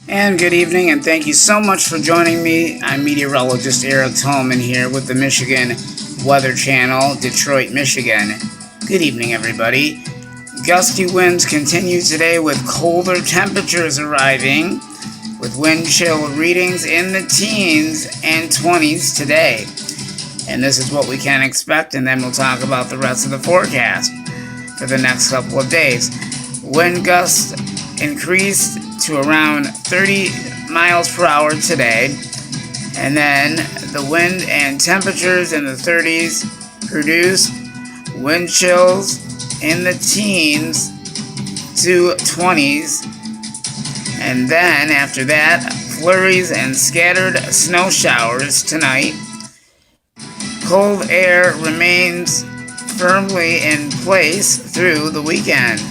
And good evening, and thank you so much for joining me. I'm meteorologist Eric Tolman here with the Michigan Weather Channel, Detroit, Michigan. Good evening, everybody. Gusty winds continue today with colder temperatures arriving, with wind chill readings in the teens and 20s today. And this is what we can expect, and then we'll talk about the rest of the forecast for the next couple of days. Wind gusts increased to around 30 miles per hour today, and then the wind and temperatures in the 30s produced wind chills in the teens to 20s, and then after that, flurries and scattered snow showers tonight. Cold air remains firmly in place through the weekend.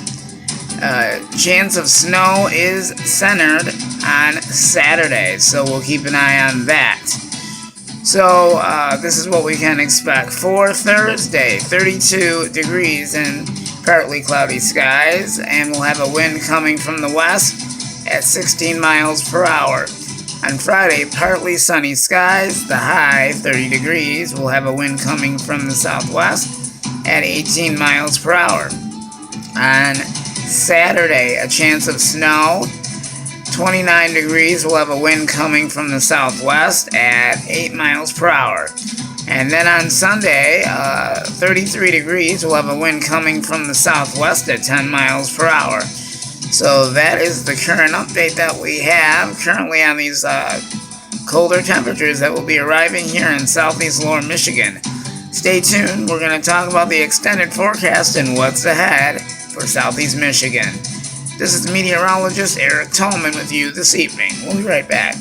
Chance of snow is centered on Saturday, so we'll keep an eye on that. So this is what we can expect for Thursday: 32 degrees and partly cloudy skies, and we'll have a wind coming from the west at 16 miles per hour. On Friday, partly sunny skies, the high 30 degrees. We'll have a wind coming from the southwest at 18 miles per hour. On Saturday, a chance of snow, 29 degrees. We'll have a wind coming from the southwest at 8 miles per hour. And then on Sunday, 33 degrees. We'll have a wind coming from the southwest at 10 miles per hour. So that is the current update that we have currently on these colder temperatures that will be arriving here in southeast lower Michigan. Stay tuned. We're going to talk about the extended forecast and what's ahead for southeast Michigan. This is meteorologist Eric Tolman with you this evening. We'll be right back.